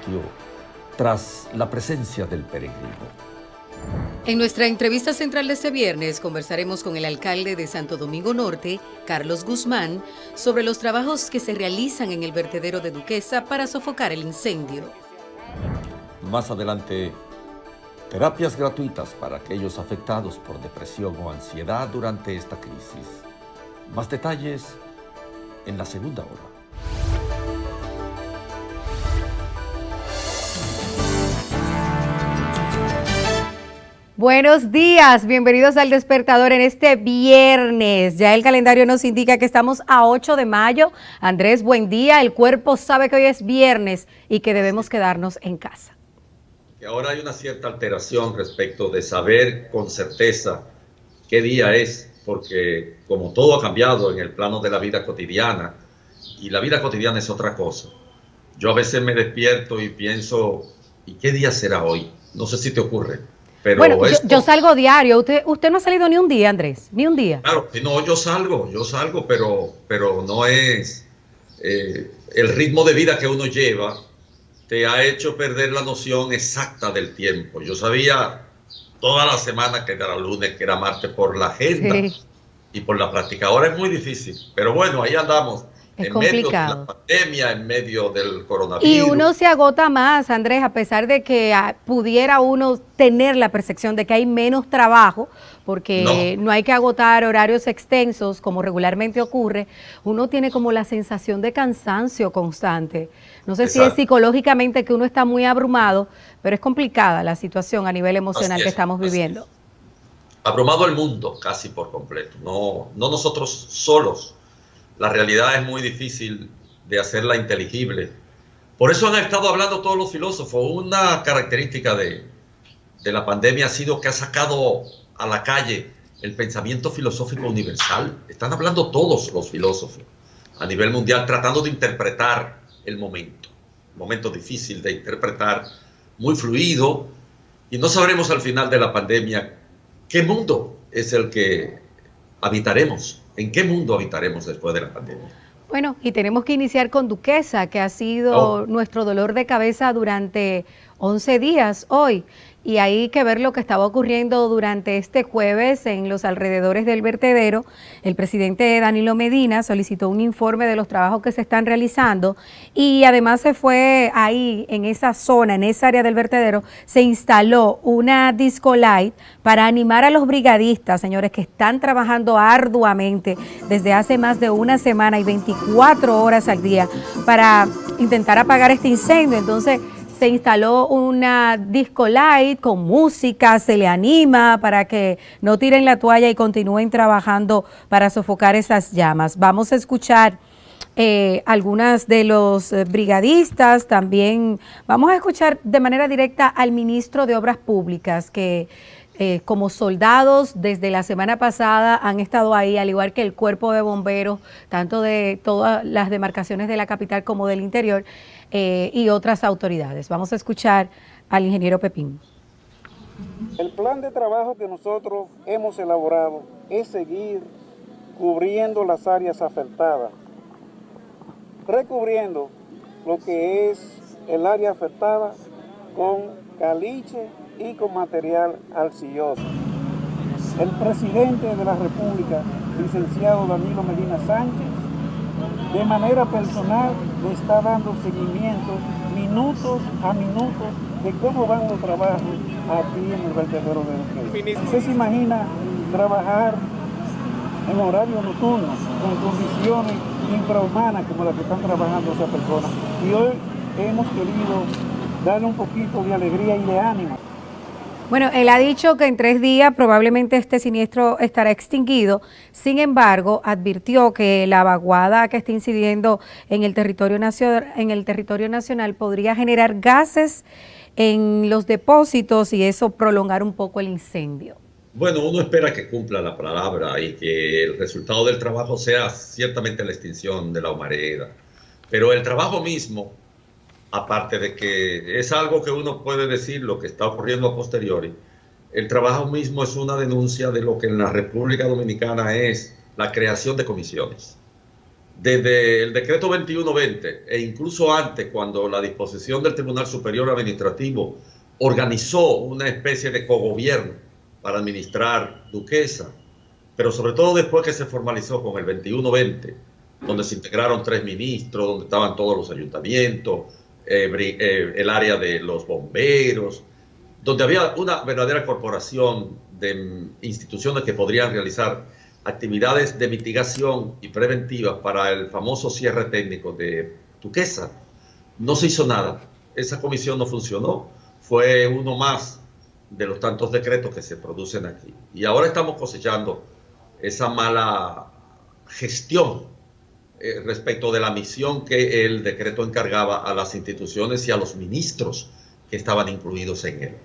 silencio tras la presencia del peregrino. En nuestra entrevista central de este viernes conversaremos con el alcalde de Santo Domingo Norte, Carlos Guzmán, sobre los trabajos que se realizan en el vertedero de Duquesa para sofocar el incendio. Más adelante, terapias gratuitas para aquellos afectados por depresión o ansiedad durante esta crisis. Más detalles en la segunda hora. Buenos días, bienvenidos al Despertador en este viernes. Ya el calendario nos indica que estamos a 8 de mayo. Andrés, buen día. El cuerpo sabe que hoy es viernes y que debemos quedarnos en casa. Y ahora hay una cierta alteración respecto de saber con certeza qué día es, porque como todo ha cambiado en el plano de la vida cotidiana, y la vida cotidiana es otra cosa. Yo a veces me despierto y pienso, ¿y qué día será hoy? No sé si te ocurre. Pero bueno, yo salgo diario. ¿Usted no ha salido ni un día, Andrés? Ni un día. Claro, no, yo salgo, pero no es el ritmo de vida que uno lleva te ha hecho perder la noción exacta del tiempo. Yo sabía toda la semana que era lunes, que era martes por la agenda y por la práctica. Ahora es muy difícil, pero bueno, ahí andamos. Es en complicado. medio de la pandemia, en medio del coronavirus. Y uno se agota más, Andrés, a pesar de que pudiera uno tener la percepción de que hay menos trabajo, porque no hay que agotar horarios extensos como regularmente ocurre, uno tiene como la sensación de cansancio constante. No sé si es psicológicamente que uno está muy abrumado, pero es complicada la situación a nivel emocional que estamos viviendo. Abrumado el mundo casi por completo, no nosotros solos. La realidad es muy difícil de hacerla inteligible. Por eso han estado hablando todos los filósofos. Una característica de la pandemia ha sido que ha sacado a la calle el pensamiento filosófico universal. Están hablando todos los filósofos a nivel mundial tratando de interpretar el momento difícil de interpretar, muy fluido, y no sabremos al final de la pandemia qué mundo es el que habitaremos. ¿En qué mundo habitaremos después de la pandemia? Bueno, y tenemos que iniciar con Duquesa, que ha sido nuestro dolor de cabeza durante 11 días hoy. Y hay que ver lo que estaba ocurriendo durante este jueves en los alrededores del vertedero. El presidente Danilo Medina solicitó un informe de los trabajos que se están realizando y además se fue ahí, en esa zona, en esa área del vertedero, se instaló una disco light para animar a los brigadistas, señores, que están trabajando arduamente desde hace más de una semana y 24 horas al día para intentar apagar este incendio. Entonces, se instaló una disco light con música, se le anima para que no tiren la toalla y continúen trabajando para sofocar esas llamas. Vamos a escuchar algunas de los brigadistas, también vamos a escuchar de manera directa al ministro de Obras Públicas que como soldados desde la semana pasada han estado ahí, al igual que el cuerpo de bomberos, tanto de todas las demarcaciones de la capital como del interior, y otras autoridades. Vamos a escuchar al ingeniero Pepín. El plan de trabajo que nosotros hemos elaborado es seguir cubriendo las áreas afectadas, recubriendo lo que es el área afectada con caliche y con material arcilloso. El presidente de la República, licenciado Danilo Medina Sánchez, de manera personal le está dando seguimiento minutos a minutos de cómo van los trabajos aquí en el vertedero de Duquesa. ¿Usted se imagina trabajar en horario nocturno con condiciones infrahumanas como las que están trabajando esas personas? Y hoy hemos querido darle un poquito de alegría y de ánimo. Bueno, él ha dicho que en 3 días probablemente este siniestro estará extinguido. Sin embargo, advirtió que la vaguada que está incidiendo en el territorio nacional podría generar gases en los depósitos y eso prolongar un poco el incendio. Bueno, uno espera que cumpla la palabra y que el resultado del trabajo sea ciertamente la extinción de la humareda. Pero el trabajo mismo, aparte de que es algo que uno puede decir lo que está ocurriendo a posteriori, el trabajo mismo es una denuncia de lo que en la República Dominicana es la creación de comisiones. Desde el decreto 2120 e incluso antes, cuando la disposición del Tribunal Superior Administrativo organizó una especie de cogobierno para administrar Duquesa, pero sobre todo después que se formalizó con el 2120, donde se integraron 3 ministros, donde estaban todos los ayuntamientos, el área de los bomberos, donde había una verdadera corporación de instituciones que podrían realizar actividades de mitigación y preventivas para el famoso cierre técnico de Duquesa. No se hizo nada. Esa comisión no funcionó. Fue uno más de los tantos decretos que se producen aquí. Y ahora estamos cosechando esa mala gestión respecto de la misión que el decreto encargaba a las instituciones y a los ministros que estaban incluidos en él.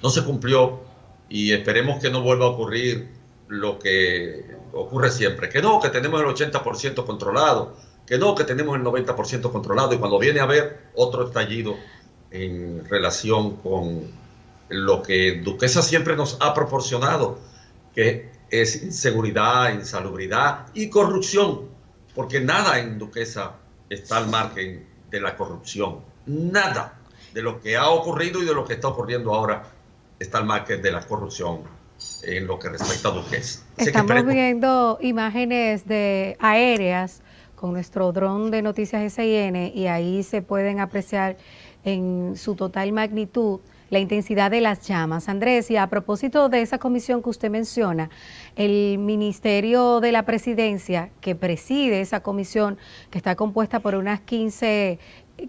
No se cumplió y esperemos que no vuelva a ocurrir lo que ocurre siempre. Que no, que tenemos el 80% controlado, que no, que tenemos el 90% controlado, y cuando viene a haber otro estallido en relación con lo que Duquesa siempre nos ha proporcionado, que es inseguridad, insalubridad y corrupción, porque nada en Duquesa está al margen de la corrupción. Nada de lo que ha ocurrido y de lo que está ocurriendo ahora está al margen de la corrupción en lo que respecta a Duquesa. Estamos viendo imágenes aéreas con nuestro dron de Noticias SIN y ahí se pueden apreciar en su total magnitud la intensidad de las llamas. Andrés, y a propósito de esa comisión que usted menciona, el Ministerio de la Presidencia, que preside esa comisión, que está compuesta por unas 15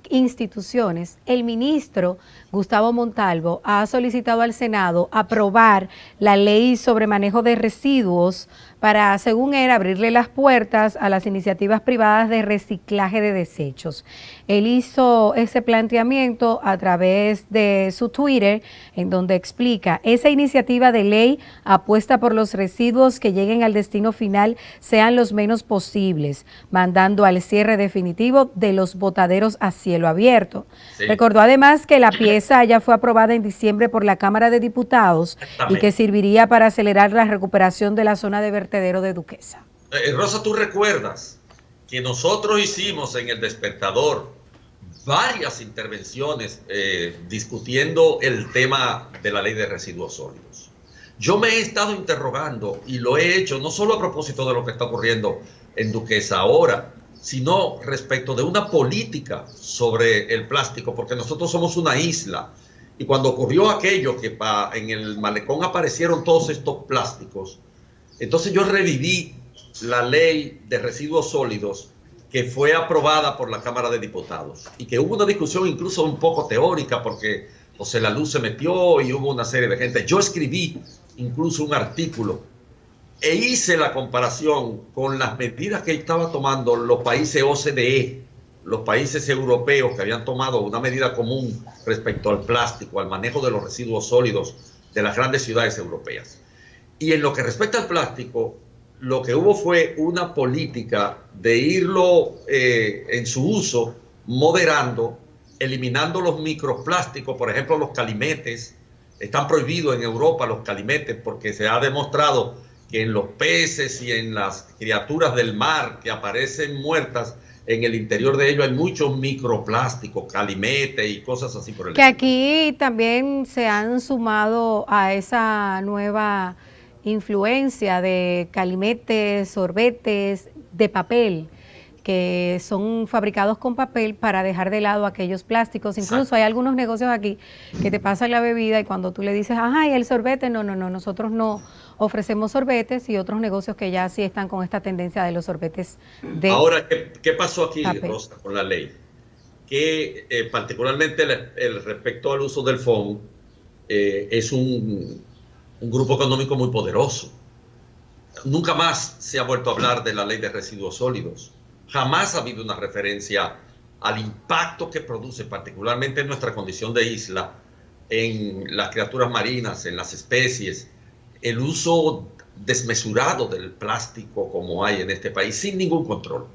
instituciones, el ministro Gustavo Montalvo ha solicitado al Senado aprobar la ley sobre manejo de residuos para, según él, abrirle las puertas a las iniciativas privadas de reciclaje de desechos. Él hizo ese planteamiento a través de su Twitter, en donde explica: esa iniciativa de ley apuesta por los residuos que lleguen al destino final sean los menos posibles, mandando al cierre definitivo de los botaderos a cielo abierto. Sí. Recordó además que la pieza ya fue aprobada en diciembre por la Cámara de Diputados y que serviría para acelerar la recuperación de la zona de vertedero de Duquesa. Rosa, tú recuerdas que nosotros hicimos en El Despertador varias intervenciones discutiendo el tema de la ley de residuos sólidos. Yo me he estado interrogando, y lo he hecho no solo a propósito de lo que está ocurriendo en Duquesa ahora, sino respecto de una política sobre el plástico, porque nosotros somos una isla, y cuando ocurrió aquello que en el malecón aparecieron todos estos plásticos, entonces yo reviví la ley de residuos sólidos que fue aprobada por la Cámara de Diputados, y que hubo una discusión incluso un poco teórica, porque José Laluz se metió y hubo una serie de gente. Yo escribí incluso un artículo e hice la comparación con las medidas que estaban tomando los países OCDE, los países europeos que habían tomado una medida común respecto al plástico, al manejo de los residuos sólidos de las grandes ciudades europeas. Y en lo que respecta al plástico, lo que hubo fue una política de irlo en su uso moderando, eliminando los microplásticos, por ejemplo los calimetes. Están prohibidos en Europa los calimetes porque se ha demostrado que en los peces y en las criaturas del mar que aparecen muertas, en el interior de ellos hay muchos microplásticos, calimetes y cosas así por el estilo. Que aquí también se han sumado a esa nueva influencia de calimetes, sorbetes de papel, que son fabricados con papel para dejar de lado aquellos plásticos. Incluso exacto, hay algunos negocios aquí que te pasan la bebida y cuando tú le dices, ajá, ¿y el sorbete? No, nosotros no ofrecemos sorbetes, y otros negocios que ya sí están con esta tendencia de los sorbetes de Ahora, ¿qué pasó aquí, papel? Rosa, con la ley? Que particularmente respecto al uso del FON, es un grupo económico muy poderoso. Nunca más se ha vuelto a hablar de la ley de residuos sólidos. Jamás ha habido una referencia al impacto que produce, particularmente en nuestra condición de isla, en las criaturas marinas, en las especies, el uso desmesurado del plástico como hay en este país, sin ningún control.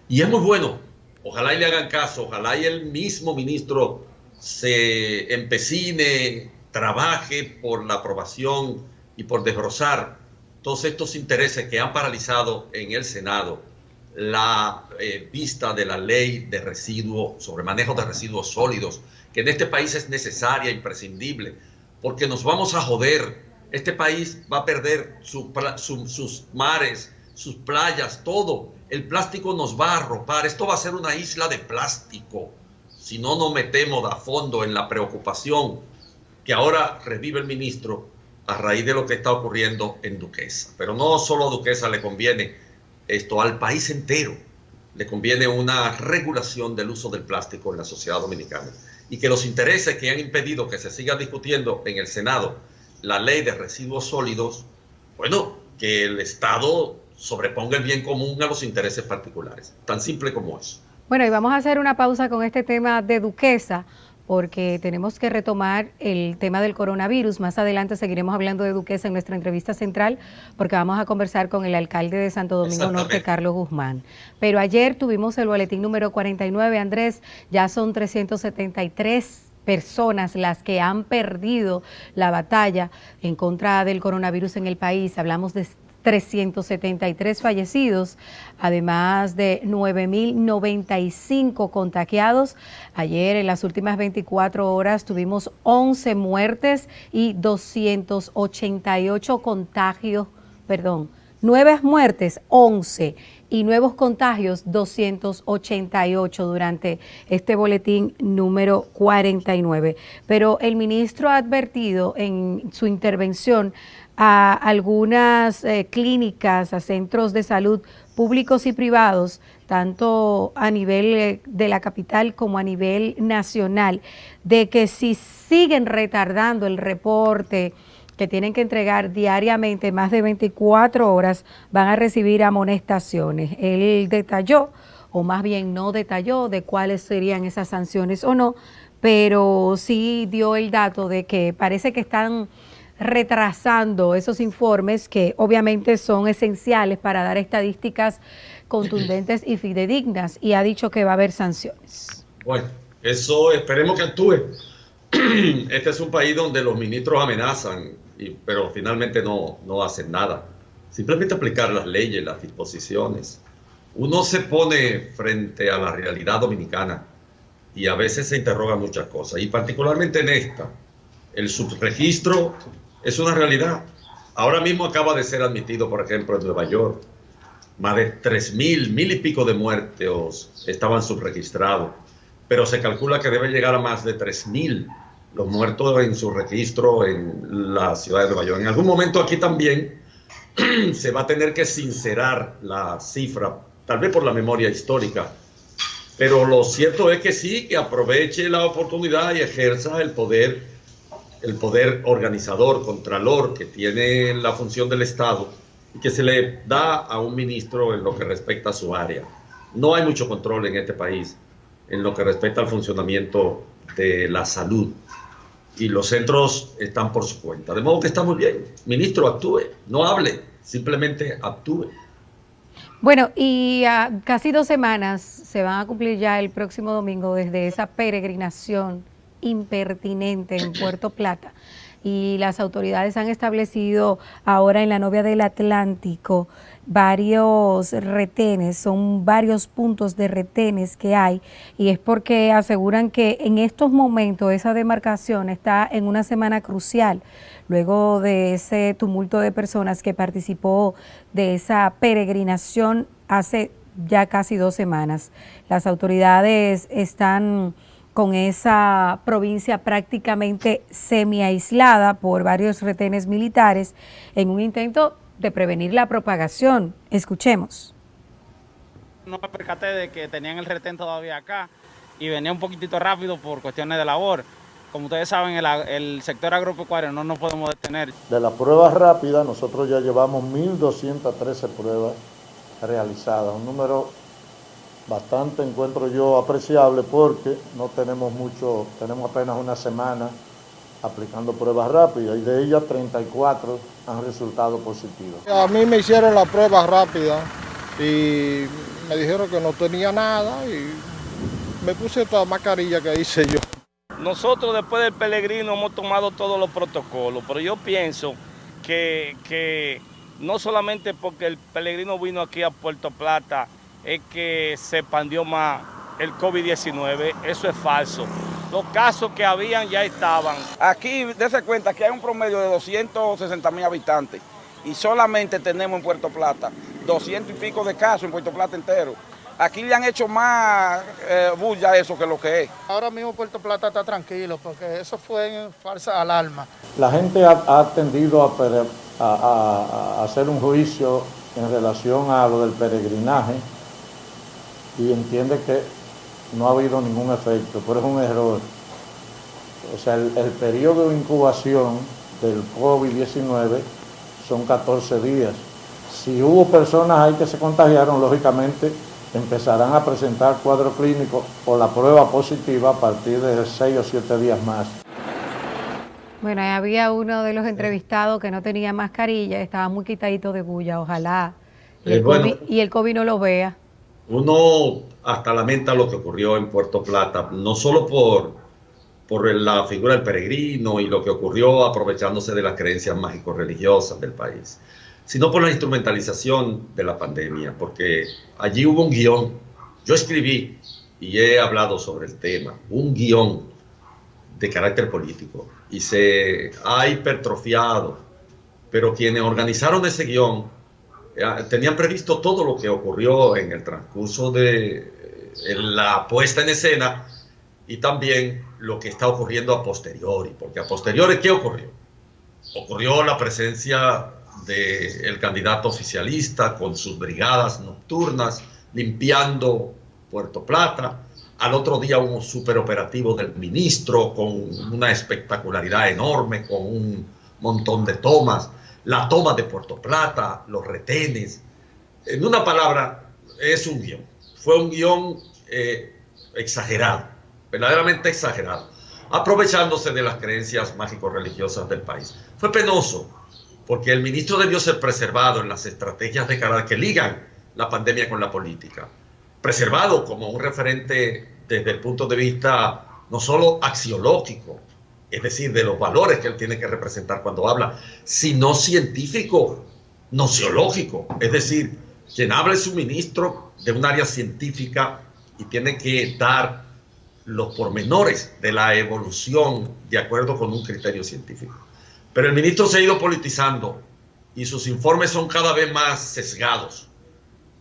Y es muy bueno. Ojalá y le hagan caso, ojalá y el mismo ministro se empecine, trabaje por la aprobación y por desbrozar todos estos intereses que han paralizado en el Senado la vista de la ley de residuos, sobre manejo de residuos sólidos, que en este país es necesaria, imprescindible, porque nos vamos a joder. Este país va a perder sus mares, sus playas, todo. El plástico nos va a arropar. Esto va a ser una isla de plástico si no nos metemos a fondo en la preocupación que ahora revive el ministro a raíz de lo que está ocurriendo en Duquesa. Pero no solo a Duquesa le conviene esto, al país entero le conviene una regulación del uso del plástico en la sociedad dominicana, y que los intereses que han impedido que se siga discutiendo en el Senado la ley de residuos sólidos, bueno, que el Estado sobreponga el bien común a los intereses particulares. Tan simple como eso. Bueno, y vamos a hacer una pausa con este tema de Duquesa, porque tenemos que retomar el tema del coronavirus. Más adelante seguiremos hablando de Duquesa en nuestra entrevista central, porque vamos a conversar con el alcalde de Santo Domingo Norte, Carlos Guzmán. Pero ayer tuvimos el boletín número 49, Andrés, ya son 373 personas las que han perdido la batalla en contra del coronavirus en el país. Hablamos de 373 fallecidos, además de 9.095 contagiados. Ayer, en las últimas 24 horas, tuvimos 11 muertes y 288 contagios, nuevas muertes, 11, y nuevos contagios, 288 durante este boletín número 49. Pero el ministro ha advertido en su intervención a algunas clínicas, a centros de salud públicos y privados, tanto a nivel de la capital como a nivel nacional, de que si siguen retardando el reporte que tienen que entregar diariamente más de 24 horas, van a recibir amonestaciones. Él detalló, o más bien no detalló, de cuáles serían esas sanciones o no, pero sí dio el dato de que parece que están retrasando esos informes que obviamente son esenciales para dar estadísticas contundentes y fidedignas, y ha dicho que va a haber sanciones. Bueno, eso esperemos que actúe. Este es un país donde los ministros amenazan, pero finalmente no hacen nada. Simplemente aplicar las leyes, las disposiciones. Uno se pone frente a la realidad dominicana y a veces se interroga muchas cosas, y particularmente en esta. El subregistro es una realidad. Ahora mismo acaba de ser admitido, por ejemplo, en Nueva York, más de 3.000 y pico de muertos estaban subregistrados, pero se calcula que debe llegar a más de 3.000 los muertos en su registro en la ciudad de Nueva York. En algún momento aquí también se va a tener que sincerar la cifra, tal vez por la memoria histórica, pero lo cierto es que sí, que aproveche la oportunidad y ejerza el poder organizador, contralor, que tiene la función del Estado y que se le da a un ministro en lo que respecta a su área. No hay mucho control en este país en lo que respecta al funcionamiento de la salud, y los centros están por su cuenta. De modo que está muy bien. Ministro, actúe, no hable, simplemente actúe. Bueno, y casi 2 semanas se van a cumplir ya el próximo domingo desde esa peregrinación impertinente en Puerto Plata, y las autoridades han establecido ahora en la Novia del Atlántico varios retenes, son varios puntos de retenes que hay, y es porque aseguran que en estos momentos esa demarcación está en una semana crucial, luego de ese tumulto de personas que participó de esa peregrinación hace ya casi 2 semanas. Las autoridades están con esa provincia prácticamente semi-aislada por varios retenes militares en un intento de prevenir la propagación. Escuchemos. No me percaté de que tenían el retén todavía acá y venía un poquitito rápido por cuestiones de labor. Como ustedes saben, el sector agropecuario no nos podemos detener. De las pruebas rápidas, nosotros ya llevamos 1.213 pruebas realizadas, un número bastante, encuentro yo, apreciable, porque no tenemos mucho, tenemos apenas una semana aplicando pruebas rápidas, y de ellas 34 han resultado positivos. A mí me hicieron la prueba rápida y me dijeron que no tenía nada, y me puse esta mascarilla que hice yo. Nosotros después del peregrino hemos tomado todos los protocolos, pero yo pienso que no solamente porque el peregrino vino aquí a Puerto Plata es que se expandió más el COVID-19. Eso es falso. Los casos que habían ya estaban. Aquí, dése cuenta que hay un promedio de 260.000 habitantes y solamente tenemos en Puerto Plata 200 y pico de casos en Puerto Plata entero. Aquí le han hecho más bulla eso que lo que es. Ahora mismo Puerto Plata está tranquilo porque eso fue en falsa alarma. La gente ha tendido a hacer un juicio en relación a lo del peregrinaje y entiende que no ha habido ningún efecto, pero es un error. O sea, el periodo de incubación del COVID-19 son 14 días. Si hubo personas ahí que se contagiaron, lógicamente empezarán a presentar cuadro clínico o la prueba positiva a partir de 6 o 7 días más. Bueno, ahí había uno de los entrevistados que no tenía mascarilla, estaba muy quitadito de bulla, ojalá. Y el COVID no lo vea. Uno hasta lamenta lo que ocurrió en Puerto Plata, no solo por la figura del peregrino y lo que ocurrió aprovechándose de las creencias mágico-religiosas del país, sino por la instrumentalización de la pandemia, porque allí hubo un guión. Yo escribí y he hablado sobre el tema, un guión de carácter político, y se ha hipertrofiado, pero quienes organizaron ese guión tenían previsto todo lo que ocurrió en el transcurso de la puesta en escena y también lo que está ocurriendo a posteriori, porque a posteriori, ¿qué ocurrió? Ocurrió la presencia del candidato oficialista con sus brigadas nocturnas limpiando Puerto Plata. Al otro día un superoperativo del ministro con una espectacularidad enorme, con un montón de tomas. La toma de Puerto Plata, los retenes. En una palabra, es un guión. Fue un guión exagerado, verdaderamente exagerado, aprovechándose de las creencias mágico-religiosas del país. Fue penoso, porque el ministro debió ser preservado en las estrategias de carácter que ligan la pandemia con la política. Preservado como un referente desde el punto de vista no solo axiológico, es decir, de los valores que él tiene que representar cuando habla, sino científico, nociológico, es decir, quien habla es un ministro de un área científica y tiene que dar los pormenores de la evolución de acuerdo con un criterio científico. Pero el ministro se ha ido politizando y sus informes son cada vez más sesgados.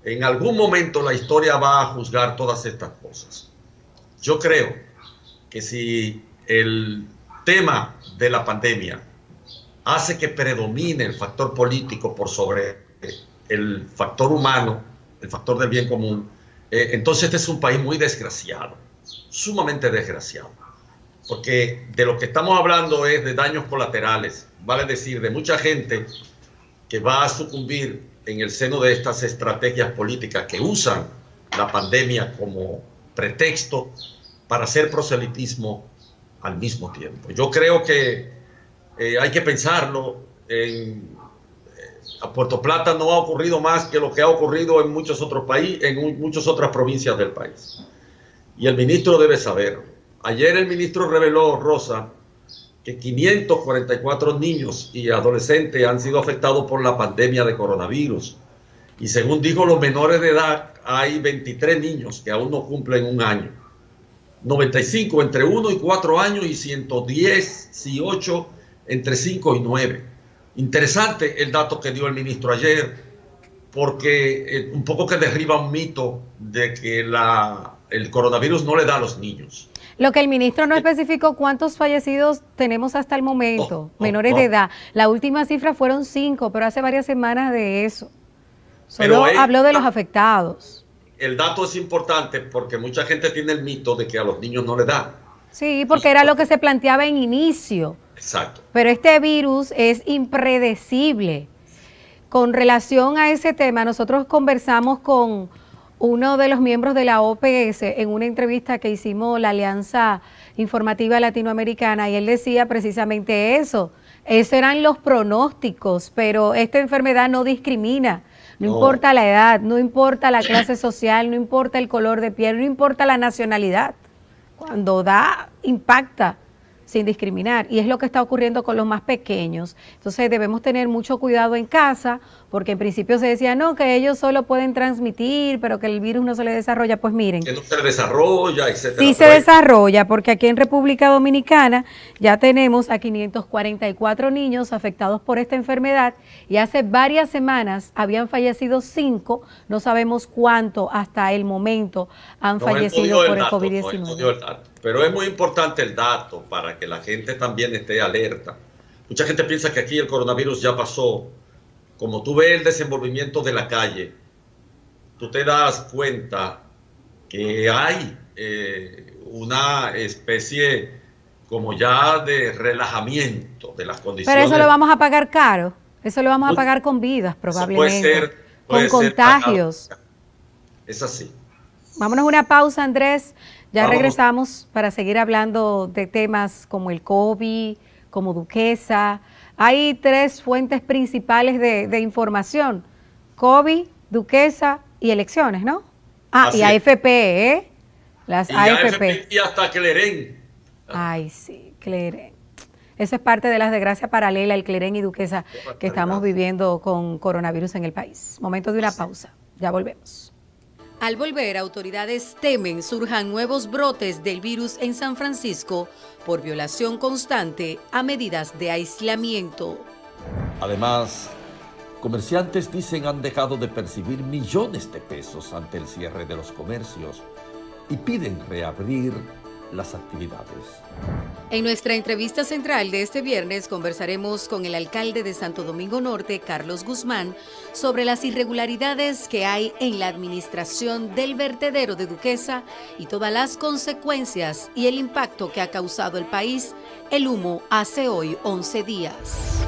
En algún momento la historia va a juzgar todas estas cosas. Yo creo que si el tema de la pandemia hace que predomine el factor político por sobre el factor humano, el factor del bien común, entonces este es un país muy desgraciado, sumamente desgraciado, porque de lo que estamos hablando es de daños colaterales, vale decir, de mucha gente que va a sucumbir en el seno de estas estrategias políticas que usan la pandemia como pretexto para hacer proselitismo al mismo tiempo. Yo creo que hay que pensarlo. A Puerto Plata no ha ocurrido más que lo que ha ocurrido en muchos otros países, en muchas otras provincias del país. Y el ministro debe saberlo. Ayer el ministro reveló, Rosa, que 544 niños y adolescentes han sido afectados por la pandemia de coronavirus. Y según dijo, los menores de edad, hay 23 niños que aún no cumplen un año. 95 entre 1 y 4 años y 118 entre 5 y 9. Interesante el dato que dio el ministro ayer, porque un poco que derriba un mito de que el coronavirus no le da a los niños. Lo que el ministro no especificó cuántos fallecidos tenemos hasta el momento, menores de edad. La última cifra fueron 5, pero hace varias semanas de eso. Solo habló de los afectados. El dato es importante porque mucha gente tiene el mito de que a los niños no le da. Sí, porque era lo que se planteaba en inicio. Exacto. Pero este virus es impredecible. Con relación a ese tema, nosotros conversamos con uno de los miembros de la OPS en una entrevista que hicimos la Alianza Informativa Latinoamericana y él decía precisamente eso. Esos eran los pronósticos, pero esta enfermedad no discrimina. No importa la edad, no importa la clase social, no importa el color de piel, no importa la nacionalidad. Cuando impacta, sin discriminar, y es lo que está ocurriendo con los más pequeños. Entonces debemos tener mucho cuidado en casa, porque en principio se decía, no, que ellos solo pueden transmitir, pero que el virus no se les desarrolla. Pues miren. Que no se desarrolla, etcétera. Sí se desarrolla, porque aquí en República Dominicana ya tenemos a 544 niños afectados por esta enfermedad, y hace varias semanas habían fallecido 5, no sabemos cuánto hasta el momento han fallecido por el COVID-19. Pero es muy importante el dato para que la gente también esté alerta. Mucha gente piensa que aquí el coronavirus ya pasó. Como tú ves el desenvolvimiento de la calle, tú te das cuenta que hay una especie como ya de relajamiento de las condiciones. Pero eso lo vamos a pagar caro, eso lo vamos a pagar con vidas probablemente, con contagios. Es así. Vámonos a una pausa, Andrés. Ya regresamos para seguir hablando de temas como el COVID, como Duquesa. Hay 3 fuentes principales de información: COVID, Duquesa y elecciones, ¿no? Y AFP, ¿eh? Las AFP. Y hasta Clerén. Ay, sí, Clerén. Eso es parte de las desgracias paralelas, el Clerén y Duquesa, que estamos viviendo con coronavirus en el país. Momento de una pausa. Ya volvemos. Al volver, autoridades temen surjan nuevos brotes del virus en San Francisco por violación constante a medidas de aislamiento. Además, comerciantes dicen han dejado de percibir millones de pesos ante el cierre de los comercios y piden reabrir las actividades. En nuestra entrevista central de este viernes conversaremos con el alcalde de Santo Domingo Norte, Carlos Guzmán, sobre las irregularidades que hay en la administración del vertedero de Duquesa y todas las consecuencias y el impacto que ha causado el país el humo hace hoy 11 días.